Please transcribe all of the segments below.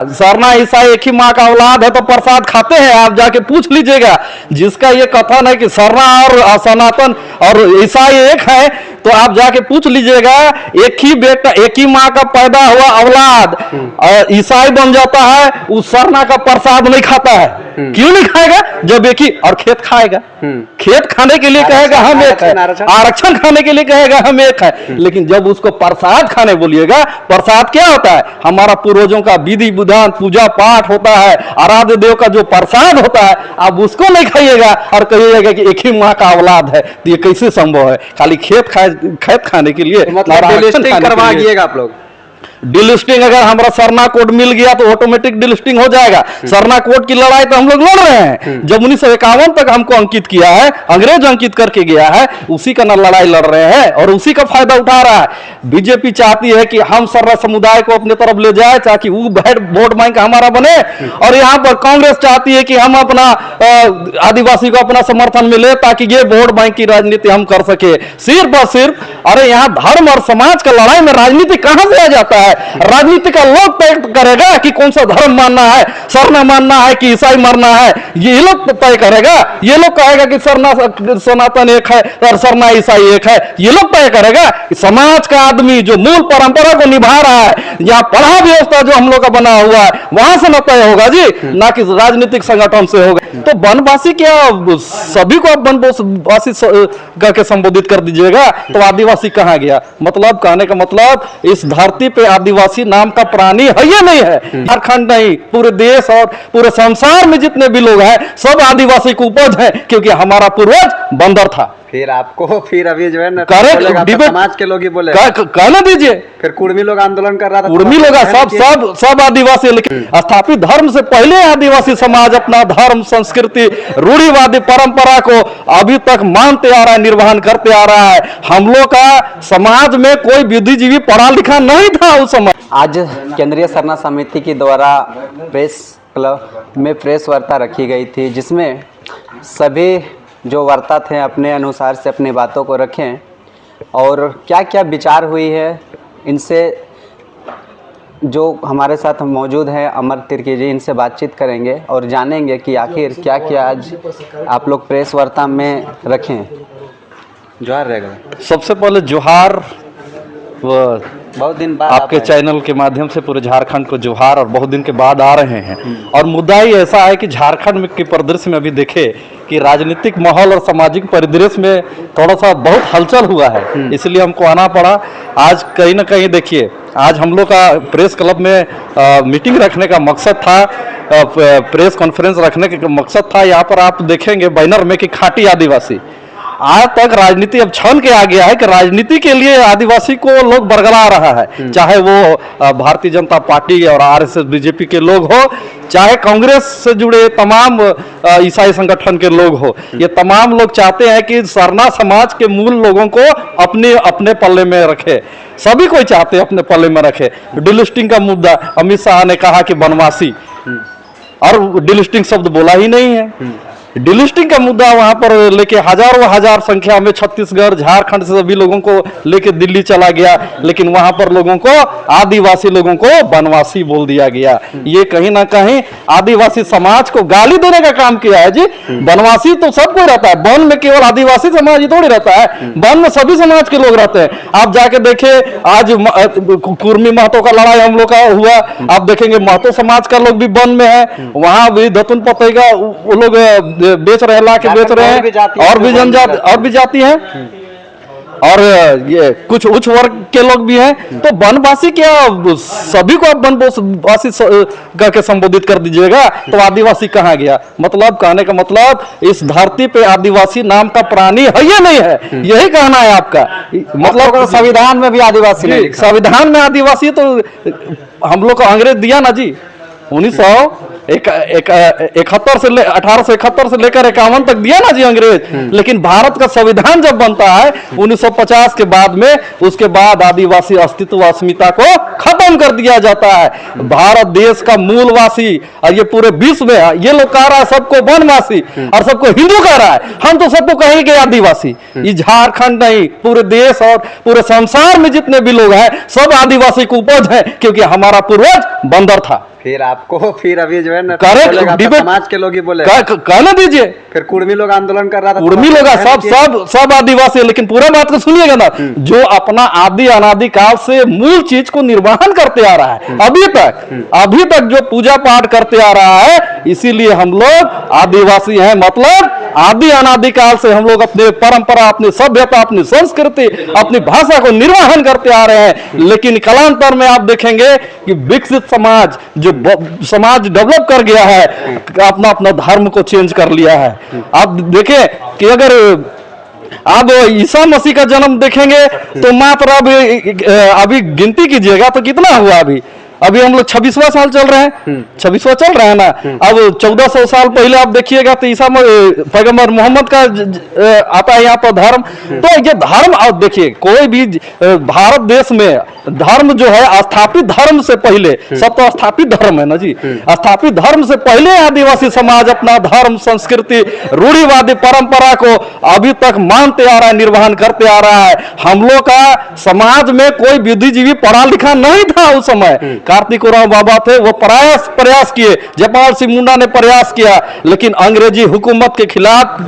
सरना ईसाई एक ही माँ का औलाद है तो प्रसाद खाते हैं। आप जाके पूछ लीजिएगा जिसका ये कथन है कि सरना और सनातन और ईसाई एक है, तो आप जाके पूछ लीजिएगा, एक ही बेटा एक ही माँ का पैदा हुआ औलाद ईसाई बन जाता है, उस सरना का प्रसाद नहीं खाता है। क्यों नहीं खाएगा? जब एक ही और खेत खाएगा, खेत खाने के लिए कहेगा हम एक है, आरक्षण खाने के लिए कहेगा हम एक है, लेकिन जब उसको प्रसाद खाने बोलिएगा, प्रसाद क्या होता है? हमारा पूर्वजों का विधि विधान पूजा पाठ होता है, आराध्य देव का जो प्रसाद होता है, आप उसको नहीं खाइएगा और कहिएगा कि एक ही माँ का औलाद है। तो ये कैसे संभव है? खाली खेत खाने के लिए करवाइएगा आप लोग। डिलिस्टिंग अगर हमारा सरना कोड मिल गया तो ऑटोमेटिक डिलिस्टिंग हो जाएगा। सरना कोड की लड़ाई तो हम लोग लड़ रहे हैं। जब 1951 तक हमको अंकित किया है, अंग्रेज अंकित करके गया है, उसी का लड़ाई लड़ रहे हैं और उसी का फायदा उठा रहा है। बीजेपी चाहती है कि हम सर्रा समुदाय को अपने तरफ ले जाए ताकि वो वोट बैंक हमारा बने, और यहाँ पर कांग्रेस चाहती है कि हम अपना आदिवासी को अपना समर्थन मिले ताकि ये वोट बैंक की राजनीति हम कर सके। सिर्फ और सिर्फ अरे यहाँ धर्म और समाज का लड़ाई में राजनीति कहां से आ जाता है? राजनीति का लोग तय करेगा कि कौन सा धर्म मानना है, सरना मानना है कि ईसाई मानना है, ये लोग तय करेगा। ये लोग कहेगा कि सरना सनातन एक है और सरना ईसाई एक है, ये लोग तय करेगा। समाज का आदमी जो मूल परंपरा को निभा रहा है, यहाँ पढ़ा व्यवस्था जो हम लोग का बना हुआ है, वहां से न तय होगा जी, ना कि राजनीतिक संगठन से होगा। तो वनवासी क्या सभी को आप वनवासी करके संबोधित कर दीजिएगा, तो आदिवासी कहाँ गया? मतलब कहने का मतलब इस धरती पे आदिवासी नाम का प्राणी है या नहीं है? झारखंड नहीं, पूरे देश और पूरे संसार में जितने भी लोग हैं सब आदिवासी को उपज है, क्योंकि हमारा पूर्वज बंदर था। फिर आपको फिर अभी जो है ना समाज के लोग ही बोले कहना दीजिए, फिर कुर्मी लोग आंदोलन कर रहा था, कुर्मी लोग सब आदिवासी, लेकिन स्थापित धर्म से पहले आदिवासी समाज अपना धर्म संस्कृति रूढ़िवादी परंपरा को अभी तक मानते आ रहा है, निर्वहन करते आ रहा है। हम लोग का समाज में कोई बुद्धिजीवी पढ़ा लिखा नहीं था उस समय। आज केंद्रीय सरना समिति के द्वारा प्रेस क्लब में प्रेस वार्ता रखी गई थी, जिसमें सभी जो वार्ता थे अपने अनुसार से अपनी बातों को रखें और क्या क्या विचार हुई है, इनसे जो हमारे साथ मौजूद हैं अमर तिर्की जी, इनसे बातचीत करेंगे और जानेंगे कि आखिर क्या क्या आज आप लोग प्रेस वार्ता में रखें। जोहार रहेगा। सबसे पहले जोहार, बहुत दिन बाद आपके चैनल के माध्यम से पूरे झारखंड को जोहार, और बहुत दिन के बाद आ रहे हैं। और मुद्दा ही ऐसा है कि झारखंड में के परिदृश्य में अभी देखे कि राजनीतिक माहौल और सामाजिक परिदृश्य में थोड़ा सा बहुत हलचल हुआ है, इसलिए हमको आना पड़ा। आज कहीं ना कहीं देखिए, आज हम लोग का प्रेस क्लब में मीटिंग रखने का मकसद था, प्रेस कॉन्फ्रेंस रखने का मकसद था। यहाँ पर आप देखेंगे बैनर में कि खाटी आदिवासी। आज तक राजनीति अब छन के आ गया है कि राजनीति के लिए आदिवासी को लोग बरगला रहा है, चाहे वो भारतीय जनता पार्टी और आरएसएस बीजेपी के लोग हो, चाहे कांग्रेस से जुड़े तमाम ईसाई संगठन के लोग हो। ये तमाम लोग चाहते हैं कि सरना समाज के मूल लोगों को अपने पल्ले में रखे, सभी कोई चाहते हैं अपने पल्ले में रखे। डिलिस्टिंग का मुद्दा, अमित शाह ने कहा कि वनवासी, और डिलिस्टिंग शब्द बोला ही नहीं है। डिलिस्टिंग का मुद्दा वहां पर लेके हजारों हजार संख्या में छत्तीसगढ़ झारखंड से सभी लोगों को लेके दिल्ली चला गया, लेकिन वहां पर लोगों को, आदिवासी लोगों को वनवासी बोल दिया गया। ये कहीं ना कहीं आदिवासी समाज को गाली देने का काम किया है जी। वनवासी तो सब कोई रहता है, वन में केवल आदिवासी समाज ही थोड़ी रहता है, वन में सभी समाज के लोग रहते हैं। आप जाके देखे, आज कुर्मी महतो का लड़ाई हम लोग का हुआ, आप देखेंगे महतो समाज का लोग भी वन में है, वहां भी दतुन पतेगा वो लोग बेच रहे, ला के बेच रहे हैं, और भी जनजाति और भी जाति हैं, और ये कुछ उच्च वर्ग के लोग भी हैं। तो वनवासी क्या सभी को आप वनवासी करके संबोधित कर दीजिएगा, तो आदिवासी कहाँ गया? मतलब कहने का मतलब इस धरती पे आदिवासी नाम का प्राणी है या नहीं है, यही कहना है आपका। मतलब संविधान में भी आदिवासी नहीं, संविधान में आदिवासी तो हम लोग को अंग्रेज दिया ना जी, 1871 से लेकर 51 तक दिया ना जी अंग्रेज। लेकिन भारत का संविधान जब बनता है 1950 के बाद में, उसके बाद आदिवासी अस्तित्व अस्मिता को खत्म कर दिया जाता है। भारत देश का मूलवासी और ये पूरे विश्व में ये लोग कह रहा है सबको वनवासी और सबको हिंदू कह रहा है, हम तो सबको कहेंगे आदिवासी। ये झारखंड नहीं, पूरे देश और पूरे संसार में जितने भी लोग हैं सब आदिवासी को उपज है, क्योंकि हमारा पूर्वज बंदर था। फिर आपको फिर अभी जो है ना करेक्ट, बोलेगा, डिबेट समाज के लोग ही बोले, कहने दीजिए। फिर कुर्मी लोग आंदोलन कर रहा था, कुर्मी लोग सब आदिवासी है, लेकिन पूरा बात को सुनिएगा ना, जो अपना आदि अनादि काल से मूल चीज को निर्वहन करते आ रहा है अभी तक जो पूजा पाठ करते आ रहा है, इसीलिए हम लोग आदिवासी हैं। मतलब आदि अनादि काल से हम लोग अपने परंपरा, अपनी सभ्यता, अपनी संस्कृति, अपनी भाषा को निर्वहन करते आ रहे हैं। लेकिन कालांतर में आप देखेंगे कि विकसित समाज, जो समाज डेवलप कर गया है, अपना अपना धर्म को चेंज कर लिया है। आप देखें कि अगर आप ईसा मसीह का जन्म देखेंगे तो मात्र अभी गिनती कीजिएगा तो कितना हुआ। अभी हम लोग 26वां साल चल रहे हैं, 26वां चल रहा है ना। अब 1400 साल पहले आप देखिएगा तो ईसा पैगंबर मोहम्मद का आता है यहाँ पर धर्म। तो ये धर्म, आप देखिए कोई भी भारत देश में धर्म जो है स्थापित धर्म से पहले, सब तो स्थापित धर्म है ना जी, स्थापित धर्म से पहले आदिवासी समाज अपना धर्म, संस्कृति, रूढ़िवादी परंपरा को अभी तक मानते आ रहा है, निर्वहन करते आ रहा है। हम लोग का समाज में कोई बुद्धिजीवी पढ़ा लिखा नहीं था उस समय। कार्तिक उरांव बाबा थे, वो प्रयास किए, जयपाल सिंह मुंडा ने प्रयास किया, लेकिन अंग्रेजी हुकूमत के खिलाफ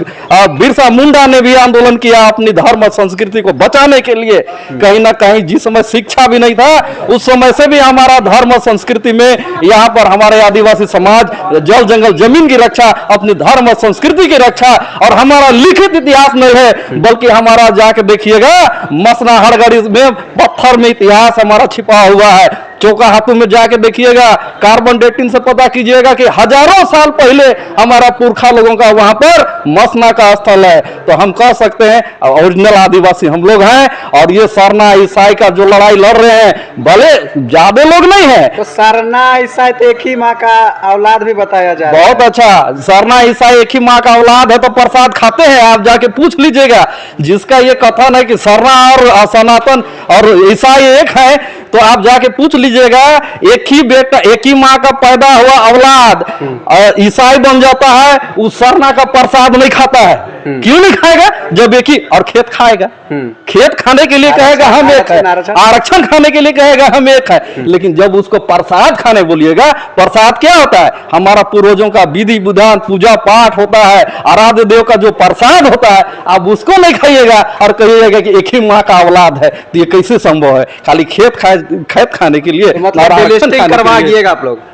बिरसा मुंडा ने भी आंदोलन किया अपनी धर्म और संस्कृति को बचाने के लिए। कहीं ना कहीं जिस समय शिक्षा भी नहीं था, उस समय से भी हमारा धर्म और संस्कृति में यहाँ पर हमारे आदिवासी समाज जल जंगल जमीन की रक्षा, अपनी धर्म और संस्कृति की रक्षा, और हमारा लिखित इतिहास नहीं है, बल्कि हमारा जाके देखिएगा मसना हड़गड़ी में पत्थर में इतिहास हमारा छिपा हुआ है। चौका हाथों में जाके देखिएगा, कार्बन डेटिंग से पता कीजिएगा कि हजारों साल पहले हमारा पुरखा लोगों का वहां पर मसना का स्थल है। तो हम कह सकते हैं ओरिजिनल आदिवासी हम लोग हैं। और ये सरना ईसाई का जो लड़ाई लड़ रहे हैं, भले ज्यादा लोग नहीं है, तो सरना ईसाई तो एक ही माँ का औलाद भी बताया जा रहा है। बहुत अच्छा, सरना ईसाई एक ही माँ का औलाद है तो प्रसाद खाते हैं। आप जाके पूछ लीजिएगा, जिसका ये कथन है कि सरना और सनातन और ईसाई एक है, तो आप जाके पूछ लीजिएगा, एक ही बेटा, एक ही माँ का पैदा हुआ औलाद ईसाई बन जाता है, उस सरना का प्रसाद नहीं खाता है। क्यों नहीं खाएगा? जब एक ही, और खेत खाएगा, खेत खाने के लिए कहेगा हम एक है, आरक्षण खाने के लिए कहेगा हम एक है, लेकिन जब उसको प्रसाद खाने बोलिएगा, प्रसाद क्या होता है? हमारा पूर्वजों का विधि विधान, पूजा पाठ होता है, आराध्य देव का जो प्रसाद होता है, आप उसको नहीं खाइएगा और कहिएगा कि एक ही माँ का औलाद है। तो ये कैसे संभव है? खाली खेत खाने के लिए मतलब करवा दिएगा आप लोग।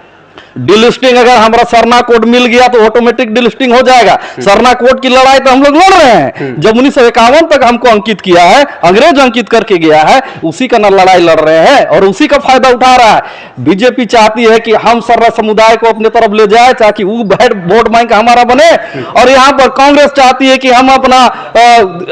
डिलिस्टिंग अगर हमारा सरना कोड मिल गया तो ऑटोमेटिक डिलिस्टिंग हो जाएगा। सरना कोड की लड़ाई तो हम लोग लड़ रहे हैं, जब 1951 तक हमको अंकित किया है, अंग्रेज अंकित करके गया है, उसी का ना लड़ाई लड़ रहे हैं और उसी का फायदा उठा रहा है। बीजेपी चाहती है कि हम सर्रा समुदाय को अपने तरफ ले जाए ताकि वो वोट बैंक हमारा बने, और यहाँ पर कांग्रेस चाहती है कि हम अपना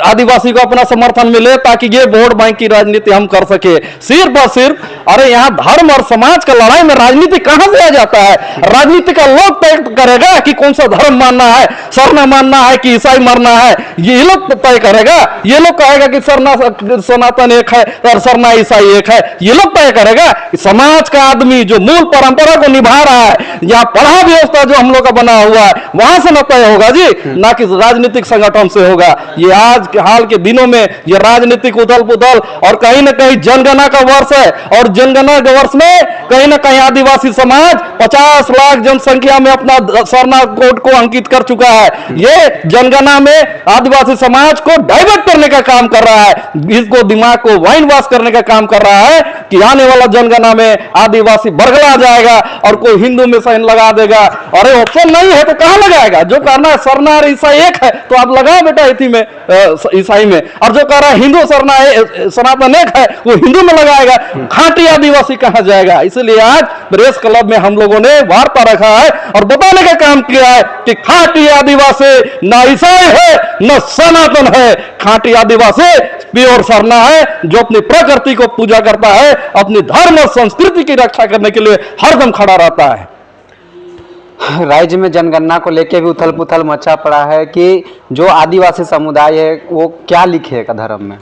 आदिवासी को अपना समर्थन मिले ताकि ये वोट बैंक की राजनीति हम कर सके। सिर्फ और सिर्फ, अरे यहाँ धर्म और समाज का लड़ाई में राजनीति कहां से आ जाता है? राजनीति का लोग तय करेगा कि कौन सा धर्म मानना है, सरना मानना है कि ईसाई मानना है, ये लोग तय करेगा। ये लोग कहेगा कि सरना सनातन एक है और सरना ईसाई एक है, ये लोग तय करेगा। समाज का आदमी जो मूल परंपरा को निभा रहा है, यहाँ पढ़ा व्यवस्था जो हम लोग का बना हुआ है, वहां से न तय होगा जी, ना कि राजनीतिक संगठन से होगा। ये आज के हाल के दिनों में ये राजनीतिक उथल पुथल, और कहीं ना कहीं जनगणना का वर्ष है, और जनगणना के वर्ष में कहीं ना कहीं आदिवासी समाज 50 लाख जनसंख्या में अपना सरना कोड को अंकित कर चुका है। ये जनगणना में आदिवासी समाज को डाइवर्ट करने का काम कर रहा है, इसको दिमाग को वाइन वॉश करने का काम कर रहा है कि आने वाला जनगणना में आदिवासी बरगला जाएगा और कोई हिंदू में साइन लगा देगा। अरे ऑप्शन नहीं है तो कहां लगाएगा? जो करना है सरना और ईसाई एक है तो आप लगाओ बेटा इसी में, ईसाई में, और जो कह रहा है हिंदू सरना सनातन एक है वो हिंदू में लगाएगा। खांटी आदिवासी कहां जाएगा? इसलिए आज प्रेस क्लब में हम लोगों ने वार्ता रखा है और बताने का काम किया है कि खांटी आदिवासी ना ईसाई है न सनातन है, खांटी आदिवासी प्योर सरना है जो अपनी प्रकृति को पूजा करता है, अपनी धर्म और संस्कृति की रक्षा करने के लिए हरदम खड़ा रहता है। राज्य में जनगणना को लेकर भी उथल पुथल मचा पड़ा है कि जो आदिवासी समुदाय है वो क्या लिखेगा धर्म में?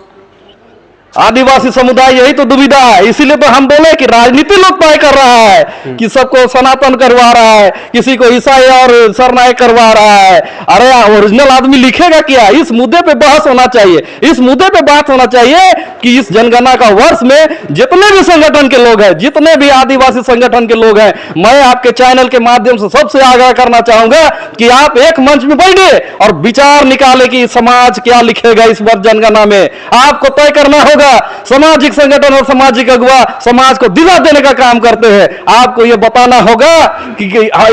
आदिवासी समुदाय यही तो दुविधा है। इसीलिए तो हम बोले कि राजनीति लोग तय कर रहा है कि सबको सनातन करवा रहा है, किसी को ईसाई और सरनायक करवा रहा है। अरे ओरिजिनल आदमी लिखेगा क्या? इस मुद्दे पे बहस होना चाहिए, इस मुद्दे पे बात होना चाहिए कि इस जनगणना का वर्ष में जितने भी संगठन के लोग हैं, जितने भी आदिवासी संगठन के लोग हैं, मैं आपके चैनल के माध्यम से सबसे आग्रह करना चाहूंगा कि आप एक मंच में बैठे और विचार निकाले कि समाज क्या लिखेगा इस बार जनगणना में। आपको तय करना होगा। सामाजिक संगठन और सामाजिक अगुवा समाज को दिला देने का काम करते हैं। आपको यह बताना होगा कि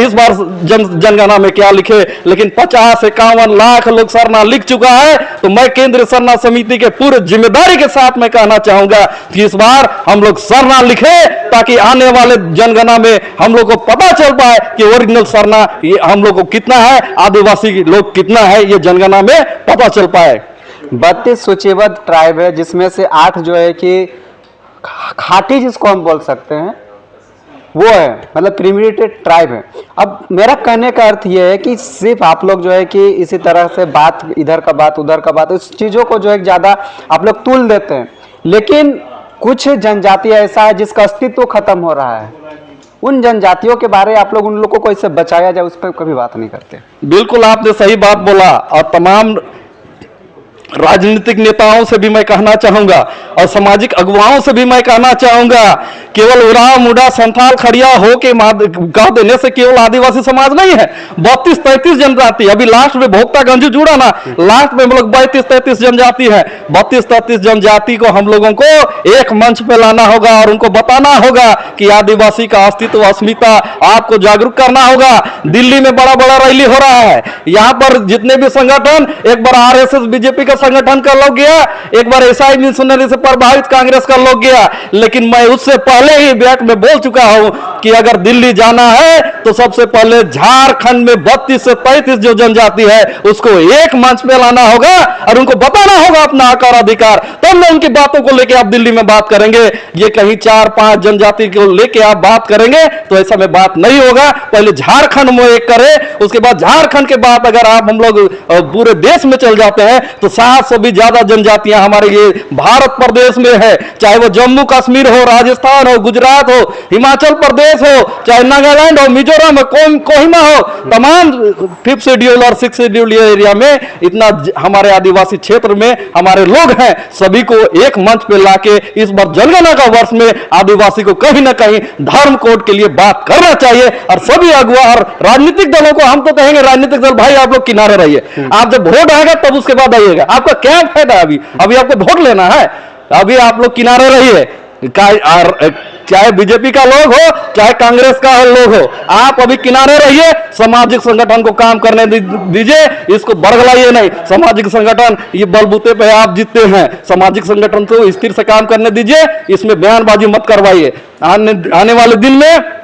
इस बार जनगणना में क्या लिखे। लेकिन 50-51 लाख लोग सरना लिख चुका है, तो मैं केंद्रीय सरना समिति के पूरे जिम्मेदारी के साथ मैं कहना चाहूंगा कि इस बार हम लोग सरना लिखे, ताकि आने वाले जनगणना में हम लोग को पता चल पाए कि ओरिजिनल सरना हम लोग को कितना है, आदिवासी लोग कितना है, ये जनगणना में पता चल पाए। 32 सूचीबद्ध ट्राइब है, जिसमें से 8 जो है कि खाटी जिसको हम बोल सकते हैं वो है, मतलब प्रिमिटिव ट्राइब है। अब मेरा कहने का अर्थ ये है कि सिर्फ आप लोग जो है कि इसी तरह से बात, इधर का बात उधर का बात, इस चीज़ों को जो है ज़्यादा आप लोग तुल देते हैं। लेकिन कुछ जनजाति ऐसा है जिसका अस्तित्व खत्म हो रहा है। उन जनजातियों के बारे आप लोग उन लोगों को इससे बचाया जाए, उस पर कभी बात नहीं करते। बिल्कुल आपने सही बात बोला, और तमाम राजनीतिक नेताओं से भी मैं कहना चाहूंगा और सामाजिक अगुवाओं से भी मैं कहना चाहूंगा, केवल उराव मुंडा संथाल खड़िया हो के कह देने से केवल आदिवासी समाज नहीं है। 32-33 जनजाति, अभी लास्ट में भोक्ता गंजू जुड़ा ना, लास्ट में हम लोग 32-33 जनजाति है। 32-33 जनजाति को हम लोगों को एक मंच पे लाना होगा और उनको बताना होगा कि आदिवासी का अस्तित्व, अस्मिता आपको जागरूक करना होगा। दिल्ली में बड़ा बड़ा रैली हो रहा है, यहाँ पर जितने भी संगठन, एक बार आरएसएस बीजेपी का संगठन का लोग गया, एक बार एसआई मिशनरी से प्रभावित कांग्रेस का लोग गया। लेकिन मैं उससे पहले ही बैठ में बोल चुका हूं कि अगर दिल्ली जाना है तो सबसे पहले झारखंड में 32 से 33 जो जनजाति है उसको एक मंच पे लाना होगा और उनको बताना होगा अपना हक और अधिकार। तब मैं उनकी बातों को लेकर आप दिल्ली में बात करेंगे। ये कहीं 4-5 जनजाति को लेकर आप बात करेंगे तो ऐसा में बात नहीं होगा। पहले झारखंड में एक करे, उसके बाद झारखंड के बाद अगर आप हम लोग पूरे देश में चल जाते हैं तो 7 से भी ज्यादा जनजातियां हमारे ये भारत प्रदेश में है। चाहे वो जम्मू कश्मीर हो, राजस्थान हो, गुजरात हो, हिमाचल प्रदेश हो, चाहे नागालैंड हो, मिजोरम हो, कोहिमा हो, तमाम 5th शेड्यूल और 6th शेड्यूल एरिया में इतना हमारे आदिवासी क्षेत्र में हमारे लोग हैं। सभी को एक मंच पे लाके इस बार जनगणना का वर्ष में आदिवासी को कहीं ना कहीं धर्म कोड के लिए बात करना चाहिए। और सभी अगुवा और राजनीतिक दलों को हम तो कहेंगे, राजनीतिक दल भाई आप लोग किनारे रहिए। आप जब वोट आएगा तब उसके बाद आइएगा। आपका क्या फायदा? अभी आपको वोट लेना है, अभी आप लोग किनारे रहिए। चाहे बीजेपी का लोग हो, चाहे कांग्रेस का लोग हो, आप अभी किनारे रहिए। सामाजिक संगठन को काम करने दीजिए, इसको बरगलाइए नहीं। सामाजिक संगठन ये बलबूते पे आप जीतते हैं। सामाजिक संगठन को स्थिर से काम करने दीजिए, इसमें बयानबाजी मत करवाइए। आने वाले दिन में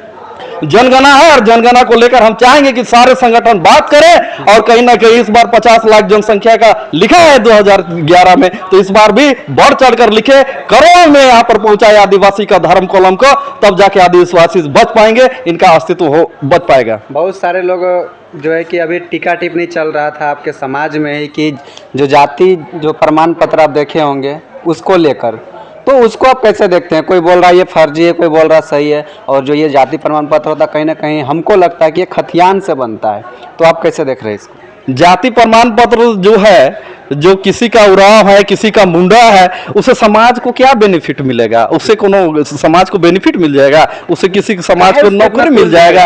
जनगणना है और जनगणना को लेकर हम चाहेंगे कि सारे संगठन बात करें। और कहीं ना कहीं इस बार 50 लाख जनसंख्या का लिखा है 2011 में, तो इस बार भी बढ़ चढ़कर लिखे, करोड़ों में यहाँ पर पहुंचाए आदिवासी का धर्म कॉलम को, तब जाके आदिवासी बच पाएंगे, इनका अस्तित्व हो बच पाएगा। बहुत सारे लोग जो है कि अभी टीका टिप्पणी चल रहा था आपके समाज में ही कि जो जाति जो प्रमाण पत्र आप देखे होंगे उसको लेकर, तो उसको आप कैसे देखते हैं? कोई बोल रहा है ये फर्जी है, कोई बोल रहा सही है। और जो ये जाति प्रमाण पत्र होता है कहीं ना कहीं हमको लगता है कि ये खतियान से बनता है, तो आप कैसे देख रहे हैं इसको? जाति प्रमाण पत्र जो है, जो किसी का उराव है, किसी का मुंडा है, उसे समाज को क्या बेनिफिट मिलेगा? उससे कोनो समाज को बेनिफिट मिल जाएगा? उससे किसी समाज को नौकरी मिल जाएगा?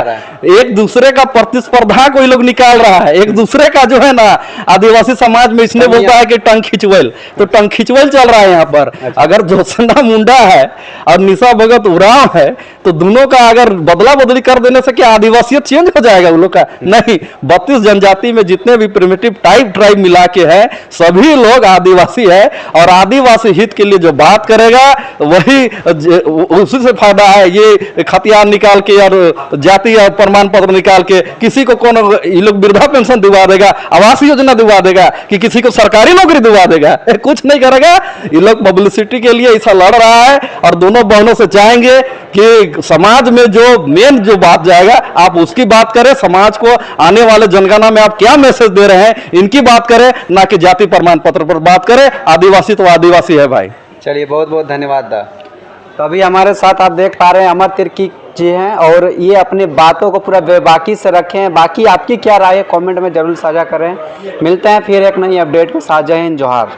एक दूसरे का प्रतिस्पर्धा कोई लोग निकाल रहा है, एक दूसरे का जो है ना, आदिवासी समाज में इसने बोलता है कि टंग खिंचवैल, तो टंग खिंचवैल चल रहा है यहाँ पर। अगर जोशना मुंडा है और निशा भगत उराव है, तो दोनों का अगर बदला बदली कर देने से क्या आदिवासियत चेंज हो जाएगा उन लोग का? नहीं। 32 जनजाति में जितने भी प्रिमिटिव ट्राइब मिला के है, सभी लोग आदिवासी है। और आदिवासी हित के लिए जो बात करेगा वही उसी से फायदा है। ये खतियान निकाल के और जाति और प्रमाण पत्र निकाल के किसी को कौन ये लोग वृद्धा पेंशन दिवा देगा, आवास योजना दिवा देगा, कि किसी को सरकारी नौकरी दिवा देगा? कुछ नहीं करेगा। ये लोग पब्लिसिटी के लिए ऐसा लड़ रहा है। और दोनों बहनों से चाहेंगे कि समाज में जो मेन जो बात जाएगा आप उसकी बात करें। समाज को आने वाले जनगणना में आप क्या मैसेज दे रहे हैं इनकी बात करें, ना कि जाति प्रमाण पत्र पर बात करें। आदिवासी तो आदिवासी है भाई। चलिए बहुत बहुत धन्यवाद दा। तो अभी हमारे साथ आप देख पा रहे हैं अमर तिर्की जी हैं और ये अपनी बातों को पूरा बेबाकी से रखें। बाकी आपकी क्या राय है कमेंट में जरूर साझा करें। मिलते हैं फिर एक नई अपडेट के साथ। जय हिंद, जोहार।